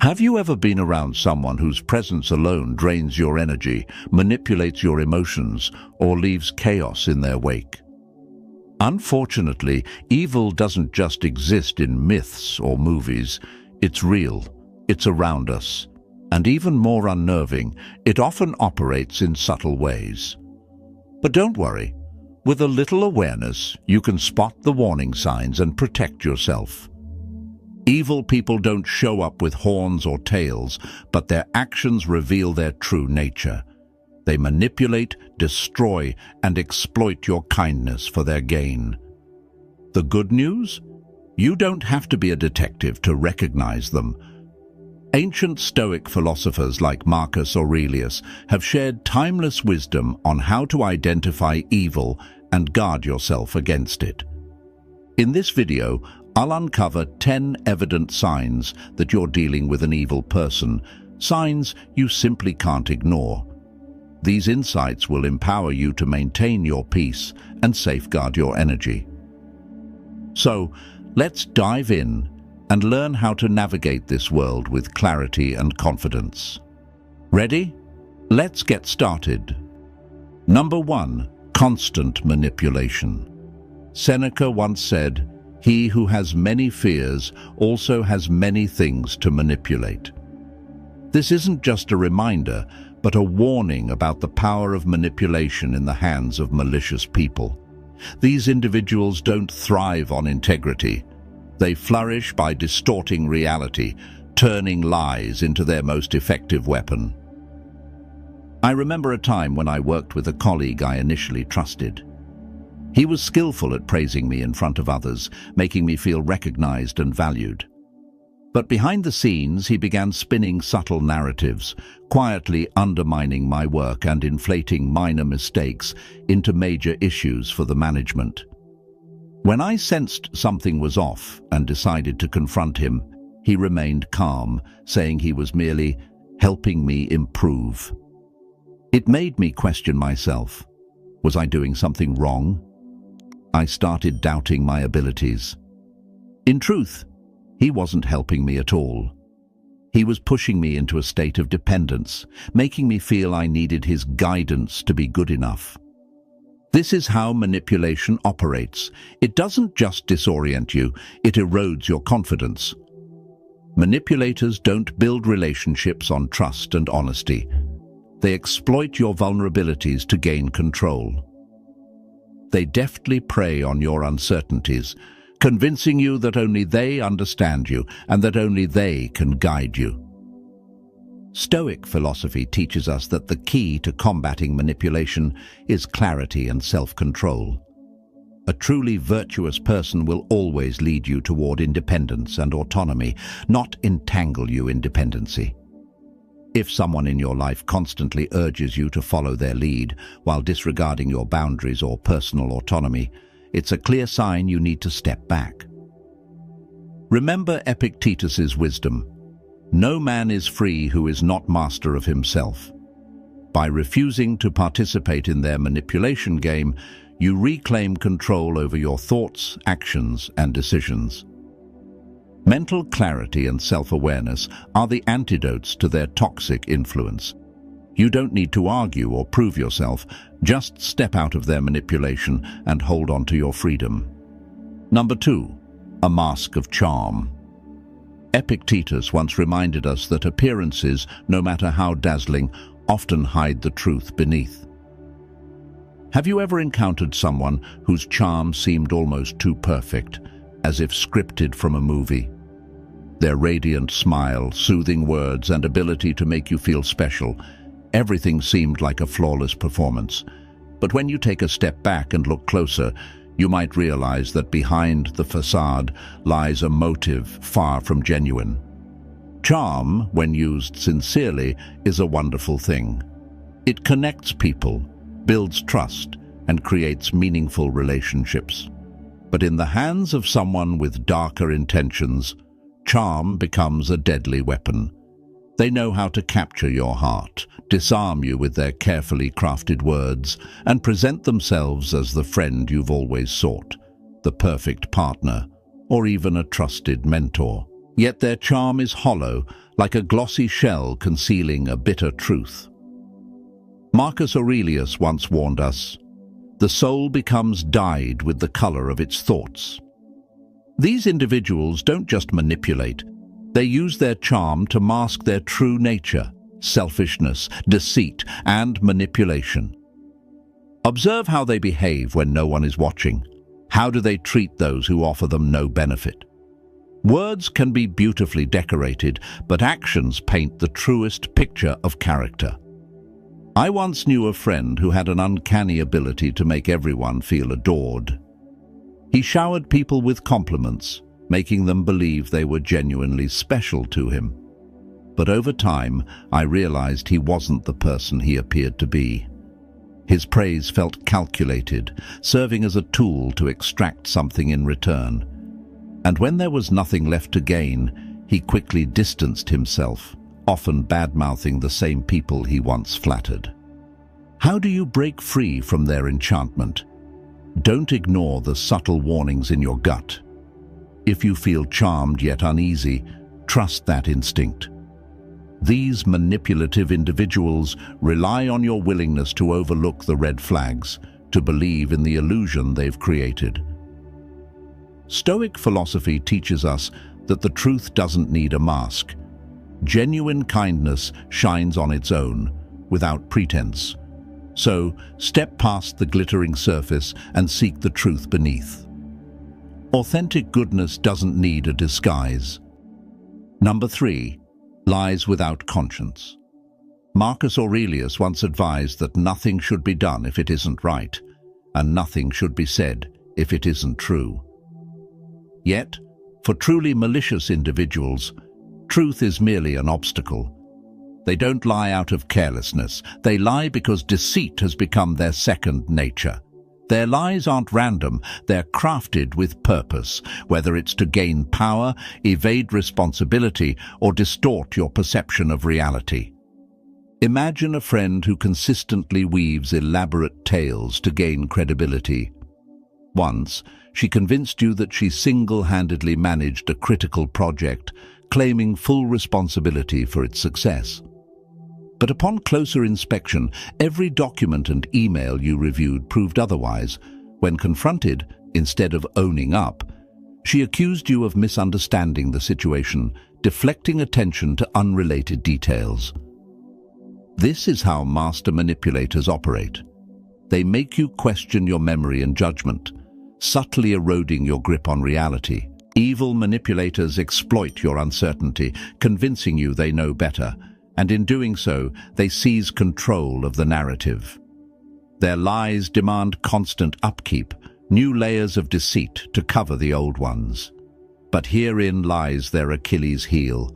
Have you ever been around someone whose presence alone drains your energy, manipulates your emotions, or leaves chaos in their wake? Unfortunately, evil doesn't just exist in myths or movies. It's real, it's around us, and even more unnerving, it often operates in subtle ways. But don't worry, with a little awareness, you can spot the warning signs and protect yourself. Evil people don't show up with horns or tails, but their actions reveal their true nature. They manipulate, destroy, and exploit your kindness for their gain. The good news? You don't have to be a detective to recognize them. Ancient Stoic philosophers like Marcus Aurelius have shared timeless wisdom on how to identify evil and guard yourself against it. In this video, I'll uncover 10 evident signs that you're dealing with an evil person, signs you simply can't ignore. These insights will empower you to maintain your peace and safeguard your energy. So, let's dive in and learn how to navigate this world with clarity and confidence. Ready? Let's get started. Number 1. Constant manipulation. Seneca once said, "He who has many fears also has many things to manipulate." This isn't just a reminder, but a warning about the power of manipulation in the hands of malicious people. These individuals don't thrive on integrity. They flourish by distorting reality, turning lies into their most effective weapon. I remember a time when I worked with a colleague I initially trusted. He was skillful at praising me in front of others, making me feel recognized and valued. But behind the scenes, he began spinning subtle narratives, quietly undermining my work and inflating minor mistakes into major issues for the management. When I sensed something was off and decided to confront him, he remained calm, saying he was merely helping me improve. It made me question myself. Was I doing something wrong? I started doubting my abilities. In truth, he wasn't helping me at all. He was pushing me into a state of dependence, making me feel I needed his guidance to be good enough. This is how manipulation operates. It doesn't just disorient you, it erodes your confidence. Manipulators don't build relationships on trust and honesty. They exploit your vulnerabilities to gain control. They deftly prey on your uncertainties, convincing you that only they understand you and that only they can guide you. Stoic philosophy teaches us that the key to combating manipulation is clarity and self-control. A truly virtuous person will always lead you toward independence and autonomy, not entangle you in dependency. If someone in your life constantly urges you to follow their lead while disregarding your boundaries or personal autonomy, it's a clear sign you need to step back. Remember Epictetus's wisdom. No man is free who is not master of himself. By refusing to participate in their manipulation game, you reclaim control over your thoughts, actions, and decisions. Mental clarity and self-awareness are the antidotes to their toxic influence. You don't need to argue or prove yourself, just step out of their manipulation and hold on to your freedom. Number 2. A mask of charm. Epictetus once reminded us that appearances, no matter how dazzling, often hide the truth beneath. Have you ever encountered someone whose charm seemed almost too perfect, as if scripted from a movie? Their radiant smile, soothing words, and ability to make you feel special, everything seemed like a flawless performance. But when you take a step back and look closer, you might realize that behind the facade lies a motive far from genuine. Charm, when used sincerely, is a wonderful thing. It connects people, builds trust, and creates meaningful relationships. But in the hands of someone with darker intentions, charm becomes a deadly weapon. They know how to capture your heart, disarm you with their carefully crafted words, and present themselves as the friend you've always sought, the perfect partner, or even a trusted mentor. Yet their charm is hollow, like a glossy shell concealing a bitter truth. Marcus Aurelius once warned us, "The soul becomes dyed with the color of its thoughts." These individuals don't just manipulate, they use their charm to mask their true nature, selfishness, deceit, and manipulation. Observe how they behave when no one is watching. How do they treat those who offer them no benefit? Words can be beautifully decorated, but actions paint the truest picture of character. I once knew a friend who had an uncanny ability to make everyone feel adored. He showered people with compliments, making them believe they were genuinely special to him. But over time, I realized he wasn't the person he appeared to be. His praise felt calculated, serving as a tool to extract something in return. And when there was nothing left to gain, he quickly distanced himself, often bad-mouthing the same people he once flattered. How do you break free from their enchantment? Don't ignore the subtle warnings in your gut. If you feel charmed yet uneasy, trust that instinct. These manipulative individuals rely on your willingness to overlook the red flags, to believe in the illusion they've created. Stoic philosophy teaches us that the truth doesn't need a mask. Genuine kindness shines on its own, without pretense. So, step past the glittering surface and seek the truth beneath. Authentic goodness doesn't need a disguise. Number 3. Lies without conscience. Marcus Aurelius once advised that nothing should be done if it isn't right, and nothing should be said if it isn't true. Yet, for truly malicious individuals, truth is merely an obstacle. They don't lie out of carelessness. They lie because deceit has become their second nature. Their lies aren't random, they're crafted with purpose, whether it's to gain power, evade responsibility, or distort your perception of reality. Imagine a friend who consistently weaves elaborate tales to gain credibility. Once, she convinced you that she single-handedly managed a critical project, claiming full responsibility for its success. But upon closer inspection, every document and email you reviewed proved otherwise. When confronted, instead of owning up, she accused you of misunderstanding the situation, deflecting attention to unrelated details. This is how master manipulators operate. They make you question your memory and judgment, subtly eroding your grip on reality. Evil manipulators exploit your uncertainty, convincing you they know better, and in doing so, they seize control of the narrative. Their lies demand constant upkeep, new layers of deceit to cover the old ones. But herein lies their Achilles heel.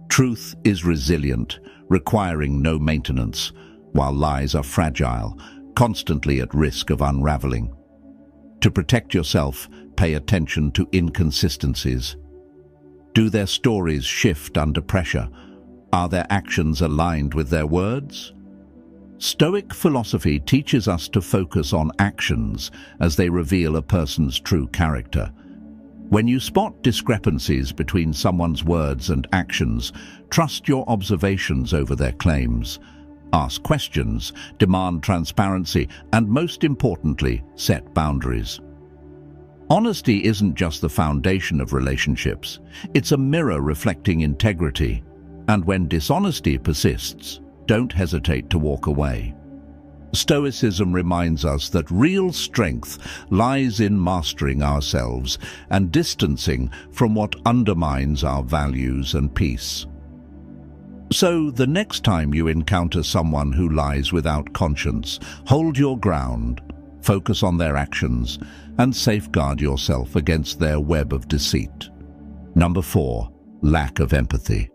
Truth is resilient, requiring no maintenance, while lies are fragile, constantly at risk of unraveling. To protect yourself, pay attention to inconsistencies. Do their stories shift under pressure? Are their actions aligned with their words? Stoic philosophy teaches us to focus on actions as they reveal a person's true character. When you spot discrepancies between someone's words and actions, trust your observations over their claims. Ask questions, demand transparency, and most importantly, set boundaries. Honesty isn't just the foundation of relationships, it's a mirror reflecting integrity. And when dishonesty persists, don't hesitate to walk away. Stoicism reminds us that real strength lies in mastering ourselves and distancing from what undermines our values and peace. So, the next time you encounter someone who lies without conscience, hold your ground, focus on their actions, and safeguard yourself against their web of deceit. Number 4. Lack of empathy.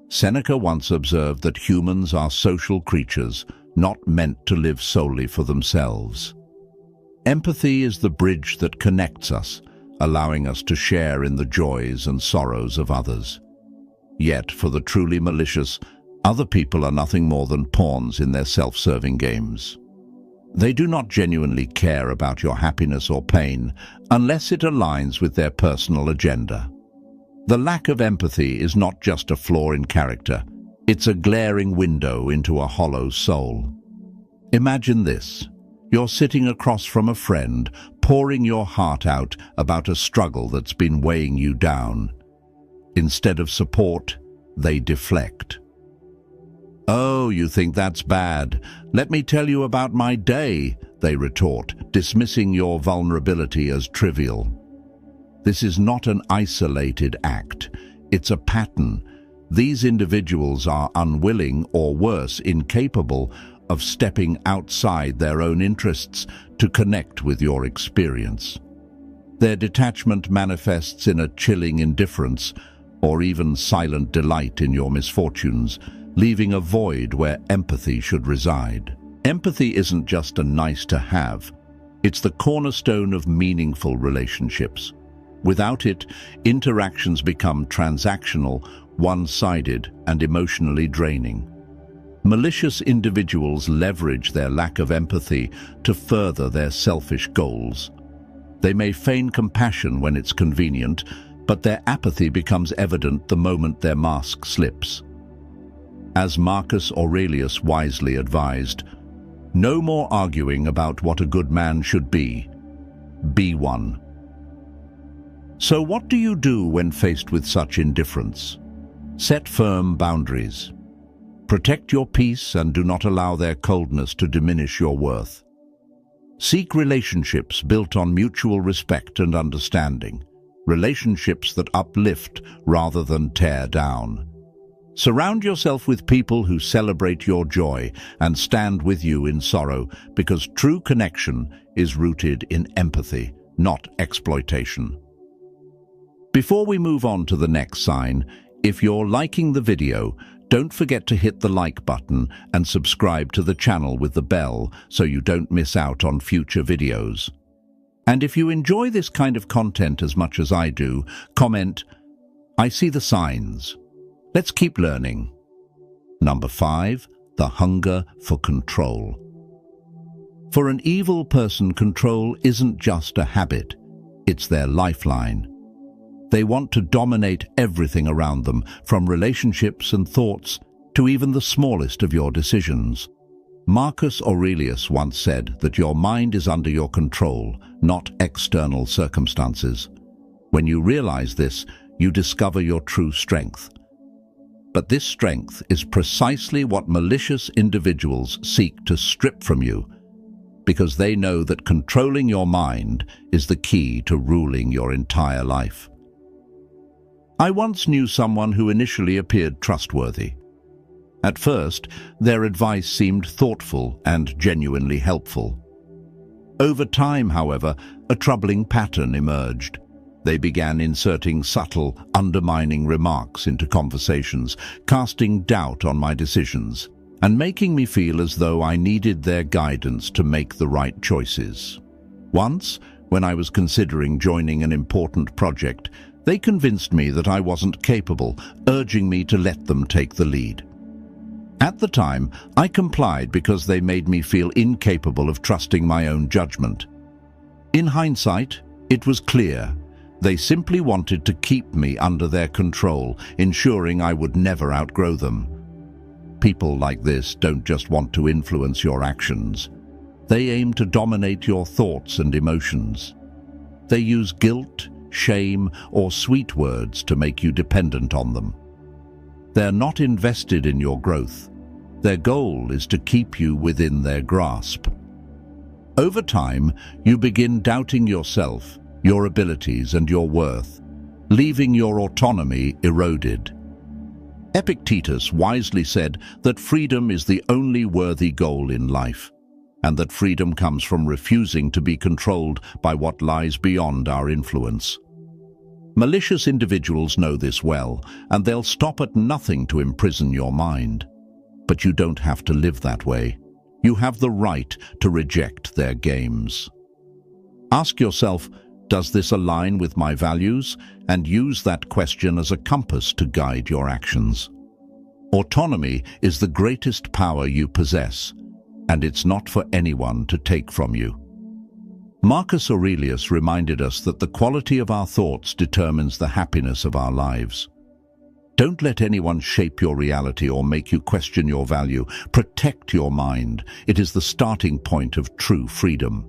Seneca once observed that humans are social creatures, not meant to live solely for themselves. Empathy is the bridge that connects us, allowing us to share in the joys and sorrows of others. Yet, for the truly malicious, other people are nothing more than pawns in their self-serving games. They do not genuinely care about your happiness or pain unless it aligns with their personal agenda. The lack of empathy is not just a flaw in character. It's a glaring window into a hollow soul. Imagine this. You're sitting across from a friend, pouring your heart out about a struggle that's been weighing you down. Instead of support, they deflect. "Oh, you think that's bad? Let me tell you about my day," they retort, dismissing your vulnerability as trivial. This is not an isolated act. It's a pattern. These individuals are unwilling, or worse, incapable of stepping outside their own interests to connect with your experience. Their detachment manifests in a chilling indifference or even silent delight in your misfortunes, leaving a void where empathy should reside. Empathy isn't just a nice-to-have. It's the cornerstone of meaningful relationships. Without it, interactions become transactional, one-sided, and emotionally draining. Malicious individuals leverage their lack of empathy to further their selfish goals. They may feign compassion when it's convenient, but their apathy becomes evident the moment their mask slips. As Marcus Aurelius wisely advised, no more arguing about what a good man should be. Be one. So what do you do when faced with such indifference? Set firm boundaries. Protect your peace and do not allow their coldness to diminish your worth. Seek relationships built on mutual respect and understanding, relationships that uplift rather than tear down. Surround yourself with people who celebrate your joy and stand with you in sorrow, because true connection is rooted in empathy, not exploitation. Before we move on to the next sign, if you're liking the video, don't forget to hit the like button and subscribe to the channel with the bell so you don't miss out on future videos. And if you enjoy this kind of content as much as I do, comment, "I see the signs." Let's keep learning. Number 5, the hunger for control. For an evil person, control isn't just a habit, it's their lifeline. They want to dominate everything around them, from relationships and thoughts to even the smallest of your decisions. Marcus Aurelius once said that your mind is under your control, not external circumstances. When you realize this, you discover your true strength. But this strength is precisely what malicious individuals seek to strip from you, because they know that controlling your mind is the key to ruling your entire life. I once knew someone who initially appeared trustworthy. At first, their advice seemed thoughtful and genuinely helpful. Over time, however, a troubling pattern emerged. They began inserting subtle, undermining remarks into conversations, casting doubt on my decisions, and making me feel as though I needed their guidance to make the right choices. Once, when I was considering joining an important project, they convinced me that I wasn't capable, urging me to let them take the lead. At the time, I complied because they made me feel incapable of trusting my own judgment. In hindsight, it was clear. They simply wanted to keep me under their control, ensuring I would never outgrow them. People like this don't just want to influence your actions. They aim to dominate your thoughts and emotions. They use guilt, shame, or sweet words to make you dependent on them. They're not invested in your growth. Their goal is to keep you within their grasp. Over time, you begin doubting yourself, your abilities, and your worth, leaving your autonomy eroded. Epictetus wisely said that freedom is the only worthy goal in life, and that freedom comes from refusing to be controlled by what lies beyond our influence. Malicious individuals know this well, and they'll stop at nothing to imprison your mind. But you don't have to live that way. You have the right to reject their games. Ask yourself, does this align with my values? And use that question as a compass to guide your actions. Autonomy is the greatest power you possess, and it's not for anyone to take from you. Marcus Aurelius reminded us that the quality of our thoughts determines the happiness of our lives. Don't let anyone shape your reality or make you question your value. Protect your mind. It is the starting point of true freedom.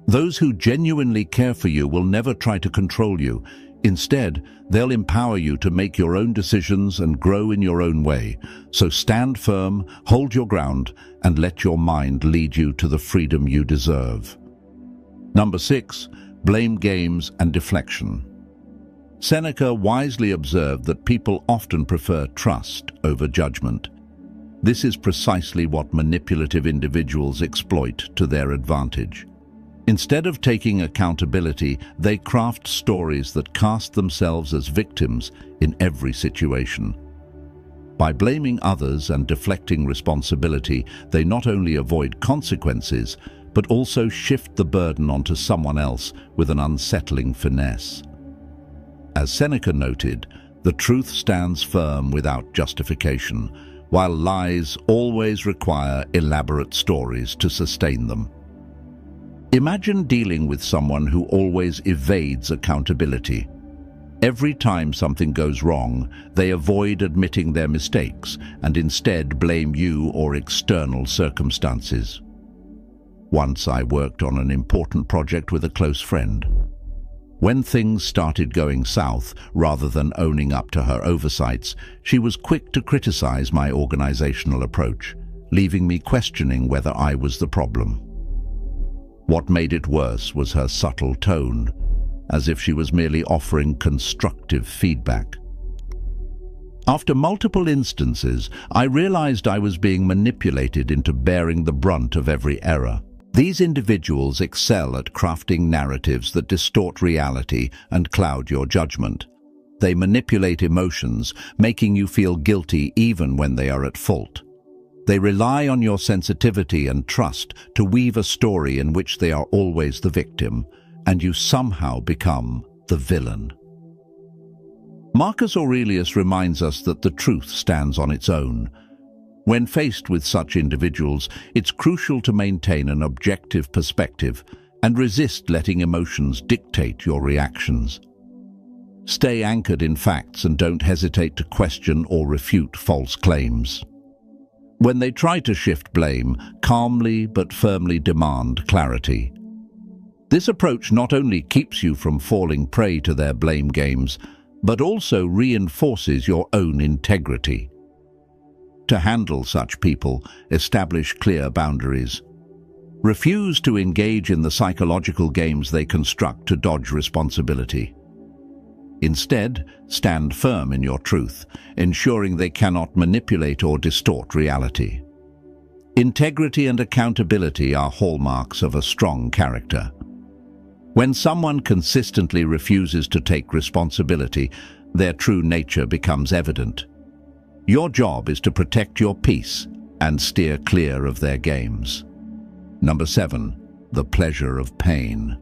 Those who genuinely care for you will never try to control you. Instead, they'll empower you to make your own decisions and grow in your own way. So stand firm, hold your ground, and let your mind lead you to the freedom you deserve. Number 6, blame games and deflection. Seneca wisely observed that people often prefer trust over judgment. This is precisely what manipulative individuals exploit to their advantage. Instead of taking accountability, they craft stories that cast themselves as victims in every situation. By blaming others and deflecting responsibility, they not only avoid consequences, but also shift the burden onto someone else with an unsettling finesse. As Seneca noted, the truth stands firm without justification, while lies always require elaborate stories to sustain them. Imagine dealing with someone who always evades accountability. Every time something goes wrong, they avoid admitting their mistakes and instead blame you or external circumstances. Once I worked on an important project with a close friend. When things started going south, rather than owning up to her oversights, she was quick to criticize my organizational approach, leaving me questioning whether I was the problem. What made it worse was her subtle tone, as if she was merely offering constructive feedback. After multiple instances, I realized I was being manipulated into bearing the brunt of every error. These individuals excel at crafting narratives that distort reality and cloud your judgment. They manipulate emotions, making you feel guilty even when they are at fault. They rely on your sensitivity and trust to weave a story in which they are always the victim, and you somehow become the villain. Marcus Aurelius reminds us that the truth stands on its own. When faced with such individuals, it's crucial to maintain an objective perspective and resist letting emotions dictate your reactions. Stay anchored in facts and don't hesitate to question or refute false claims. When they try to shift blame, calmly but firmly demand clarity. This approach not only keeps you from falling prey to their blame games, but also reinforces your own integrity. To handle such people, establish clear boundaries. Refuse to engage in the psychological games they construct to dodge responsibility. Instead, stand firm in your truth, ensuring they cannot manipulate or distort reality. Integrity and accountability are hallmarks of a strong character. When someone consistently refuses to take responsibility, their true nature becomes evident. Your job is to protect your peace and steer clear of their games. Number 7, the pleasure of pain.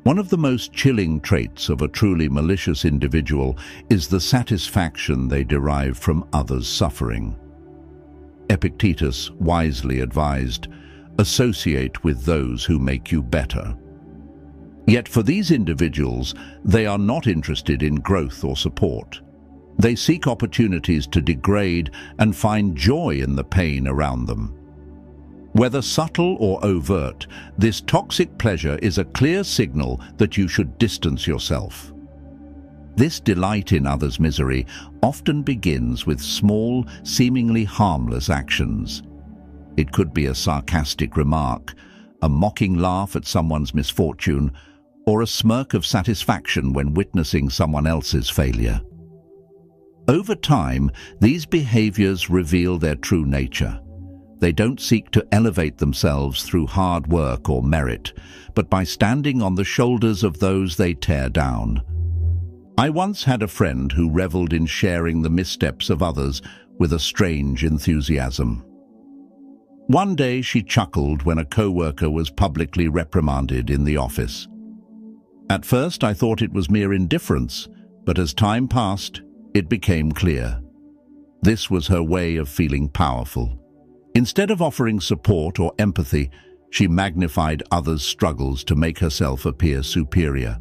One of the most chilling traits of a truly malicious individual is the satisfaction they derive from others' suffering. Epictetus wisely advised, "Associate with those who make you better." Yet for these individuals, they are not interested in growth or support. They seek opportunities to degrade and find joy in the pain around them. Whether subtle or overt, this toxic pleasure is a clear signal that you should distance yourself. This delight in others' misery often begins with small, seemingly harmless actions. It could be a sarcastic remark, a mocking laugh at someone's misfortune, or a smirk of satisfaction when witnessing someone else's failure. Over time, these behaviors reveal their true nature. They don't seek to elevate themselves through hard work or merit, but by standing on the shoulders of those they tear down. I once had a friend who reveled in sharing the missteps of others with a strange enthusiasm. One day she chuckled when a co-worker was publicly reprimanded in the office. At first I thought it was mere indifference, but as time passed, it became clear. This was her way of feeling powerful. Instead of offering support or empathy, She magnified others' struggles to make herself appear superior.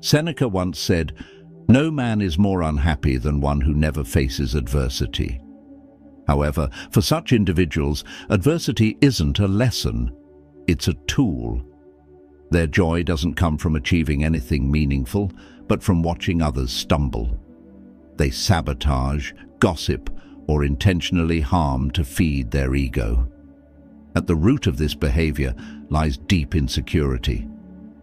Seneca once said, "No man is more unhappy than one who never faces adversity." However, for such individuals, adversity isn't a lesson, it's a tool. Their joy doesn't come from achieving anything meaningful, but from watching others stumble. They sabotage, gossip, or intentionally harm to feed their ego. At the root of this behavior lies deep insecurity.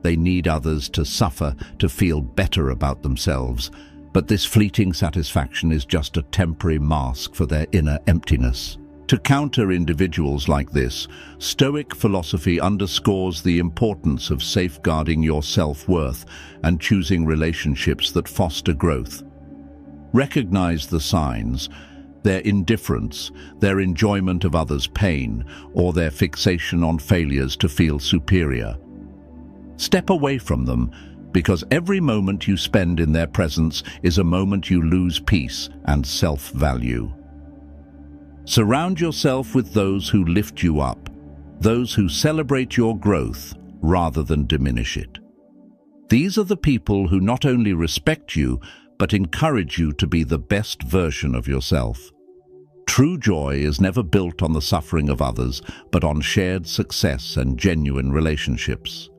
They need others to suffer to feel better about themselves, but this fleeting satisfaction is just a temporary mask for their inner emptiness. To counter individuals like this, Stoic philosophy underscores the importance of safeguarding your self-worth and choosing relationships that foster growth. Recognize the signs, their indifference, their enjoyment of others' pain, or their fixation on failures to feel superior. Step away from them, because every moment you spend in their presence is a moment you lose peace and self-value. Surround yourself with those who lift you up, those who celebrate your growth rather than diminish it. These are the people who not only respect you, but encourage you to be the best version of yourself. True joy is never built on the suffering of others, but on shared success and genuine relationships.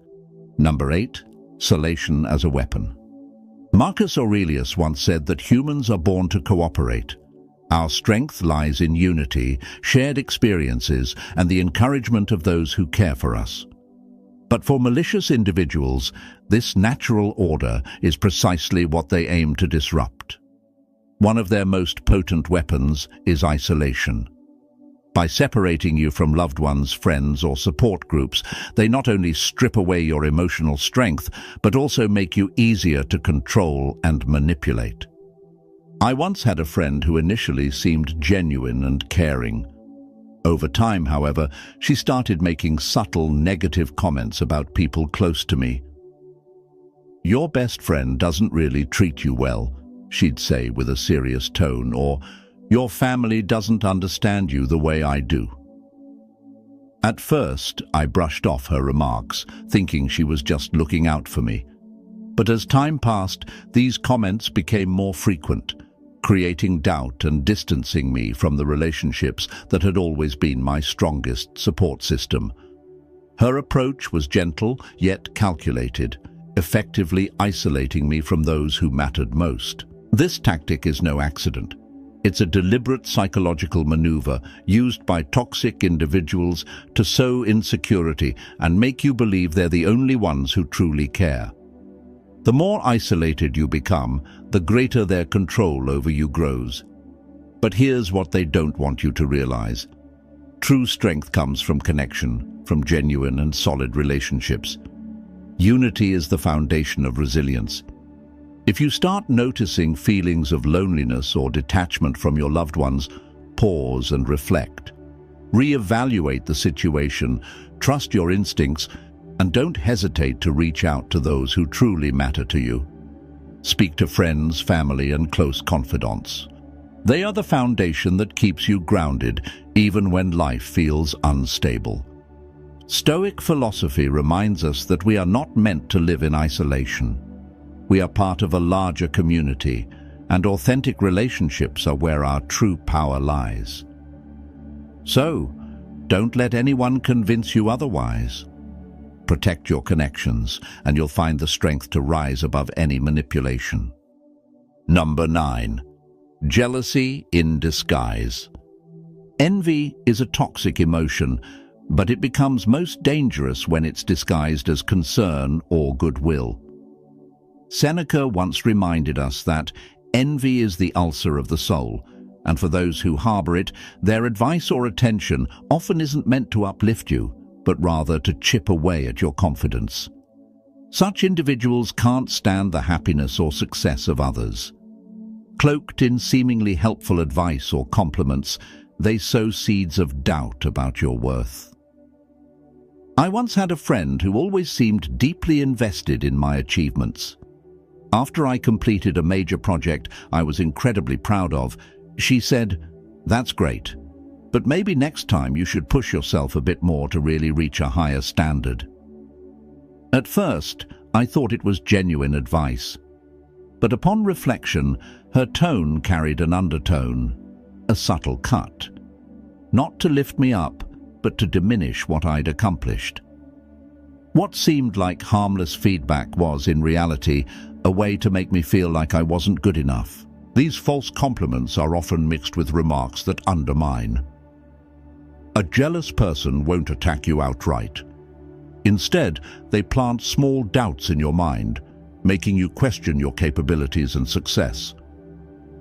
Number 8. Solation as a weapon. Marcus Aurelius once said that humans are born to cooperate. Our strength lies in unity, shared experiences, and the encouragement of those who care for us. But for malicious individuals, this natural order is precisely what they aim to disrupt. One of their most potent weapons is isolation. By separating you from loved ones, friends, or support groups, they not only strip away your emotional strength, but also make you easier to control and manipulate. I once had a friend who initially seemed genuine and caring. Over time, however, she started making subtle negative comments about people close to me. "Your best friend doesn't really treat you well," she'd say with a serious tone, or "Your family doesn't understand you the way I do." At first, I brushed off her remarks, thinking she was just looking out for me. But as time passed, these comments became more frequent, creating doubt and distancing me from the relationships that had always been my strongest support system. Her approach was gentle yet calculated, effectively isolating me from those who mattered most. This tactic is no accident. It's a deliberate psychological maneuver used by toxic individuals to sow insecurity and make you believe they're the only ones who truly care. The more isolated you become, the greater their control over you grows. But here's what they don't want you to realize. True strength comes from connection, from genuine and solid relationships. Unity is the foundation of resilience. If you start noticing feelings of loneliness or detachment from your loved ones, pause and reflect. Reevaluate the situation, trust your instincts, and don't hesitate to reach out to those who truly matter to you. Speak to friends, family, and close confidants. They are the foundation that keeps you grounded, even when life feels unstable. Stoic philosophy reminds us that we are not meant to live in isolation. We are part of a larger community, and authentic relationships are where our true power lies. So, don't let anyone convince you otherwise. Protect your connections, and you'll find the strength to rise above any manipulation. Number 9. Jealousy in disguise. Envy is a toxic emotion, but it becomes most dangerous when it's disguised as concern or goodwill. Seneca once reminded us that envy is the ulcer of the soul, and for those who harbor it, their advice or attention often isn't meant to uplift you, but rather to chip away at your confidence. Such individuals can't stand the happiness or success of others. Cloaked in seemingly helpful advice or compliments, they sow seeds of doubt about your worth. I once had a friend who always seemed deeply invested in my achievements. After I completed a major project I was incredibly proud of, she said, "That's great. But maybe next time you should push yourself a bit more to really reach a higher standard. At first, I thought it was genuine advice. But upon reflection, her tone carried an undertone, a subtle cut. Not to lift me up, but to diminish what I'd accomplished. What seemed like harmless feedback was, in reality, a way to make me feel like I wasn't good enough. These false compliments are often mixed with remarks that undermine. A jealous person won't attack you outright. Instead, they plant small doubts in your mind, making you question your capabilities and success.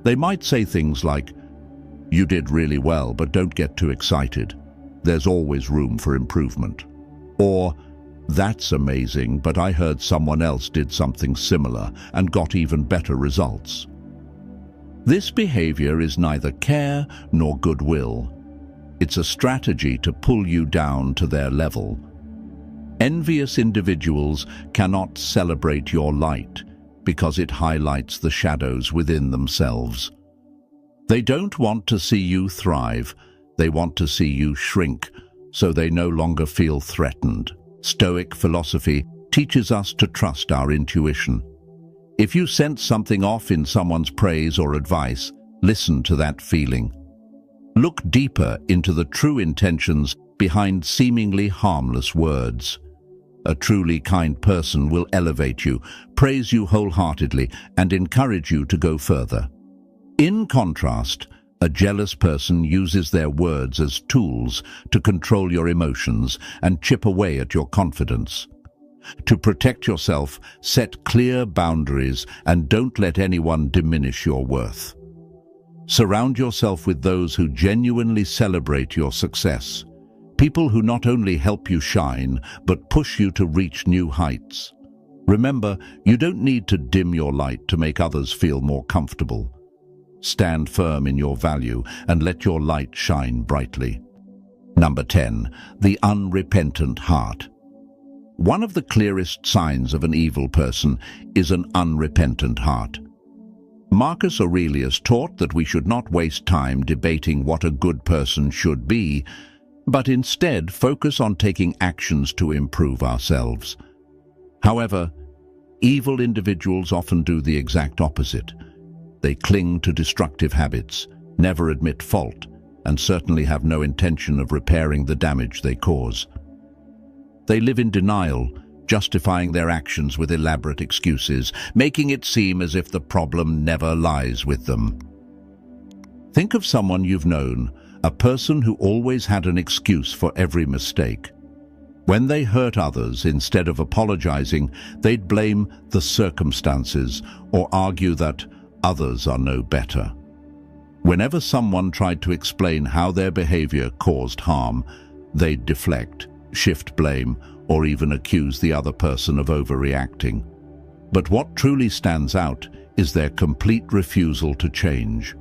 They might say things like, "You did really well, but don't get too excited. There's always room for improvement." Or, "That's amazing, but I heard someone else did something similar and got even better results." This behavior is neither care nor goodwill. It's a strategy to pull you down to their level. Envious individuals cannot celebrate your light because it highlights the shadows within themselves. They don't want to see you thrive, they want to see you shrink, so they no longer feel threatened. Stoic philosophy teaches us to trust our intuition. If you sense something off in someone's praise or advice, listen to that feeling. Look deeper into the true intentions behind seemingly harmless words. A truly kind person will elevate you, praise you wholeheartedly, and encourage you to go further. In contrast, a jealous person uses their words as tools to control your emotions and chip away at your confidence. To protect yourself, set clear boundaries and don't let anyone diminish your worth. Surround yourself with those who genuinely celebrate your success. People who not only help you shine, but push you to reach new heights. Remember, you don't need to dim your light to make others feel more comfortable. Stand firm in your value and let your light shine brightly. Number 10. The unrepentant heart. One of the clearest signs of an evil person is an unrepentant heart. Marcus Aurelius taught that we should not waste time debating what a good person should be, but instead focus on taking actions to improve ourselves. However, evil individuals often do the exact opposite. They cling to destructive habits, never admit fault, and certainly have no intention of repairing the damage they cause. They live in denial, justifying their actions with elaborate excuses, making it seem as if the problem never lies with them. Think of someone you've known, a person who always had an excuse for every mistake. When they hurt others, instead of apologizing, they'd blame the circumstances or argue that others are no better. Whenever someone tried to explain how their behavior caused harm, they'd deflect, shift blame, or even accuse the other person of overreacting. But what truly stands out is their complete refusal to change.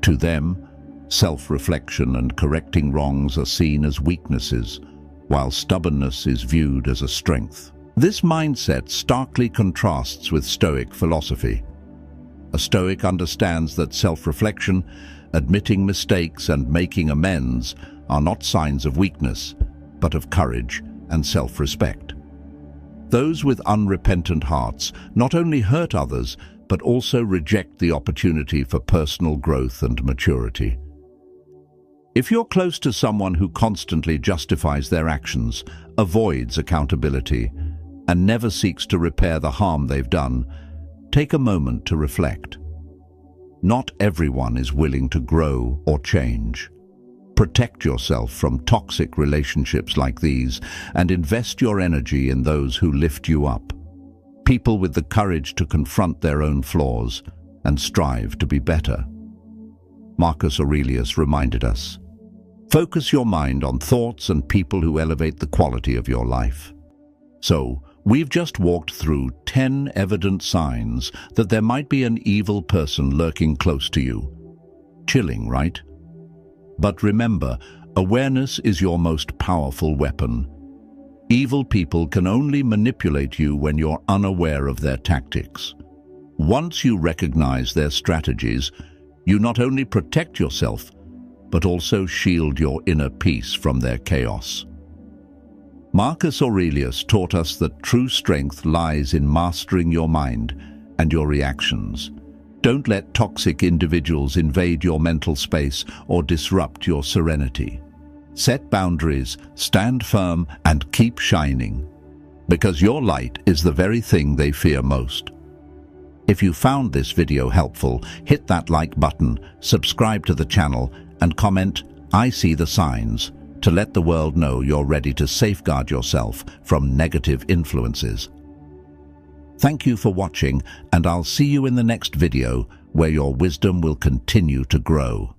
To them, self-reflection and correcting wrongs are seen as weaknesses, while stubbornness is viewed as a strength. This mindset starkly contrasts with Stoic philosophy. A Stoic understands that self-reflection, admitting mistakes and making amends are not signs of weakness, but of courage and self-respect. Those with unrepentant hearts not only hurt others, but also reject the opportunity for personal growth and maturity. If you're close to someone who constantly justifies their actions, avoids accountability, and never seeks to repair the harm they've done, take a moment to reflect. Not everyone is willing to grow or change. Protect yourself from toxic relationships like these and invest your energy in those who lift you up. People with the courage to confront their own flaws and strive to be better. Marcus Aurelius reminded us, focus your mind on thoughts and people who elevate the quality of your life. So, we've just walked through 10 evident signs that there might be an evil person lurking close to you. Chilling, right? But remember, awareness is your most powerful weapon. Evil people can only manipulate you when you're unaware of their tactics. Once you recognize their strategies, you not only protect yourself, but also shield your inner peace from their chaos. Marcus Aurelius taught us that true strength lies in mastering your mind and your reactions. Don't let toxic individuals invade your mental space or disrupt your serenity. Set boundaries, stand firm, and keep shining, because your light is the very thing they fear most. If you found this video helpful, hit that like button, subscribe to the channel, and comment, "I see the signs," to let the world know you're ready to safeguard yourself from negative influences. Thank you for watching, and I'll see you in the next video where your wisdom will continue to grow.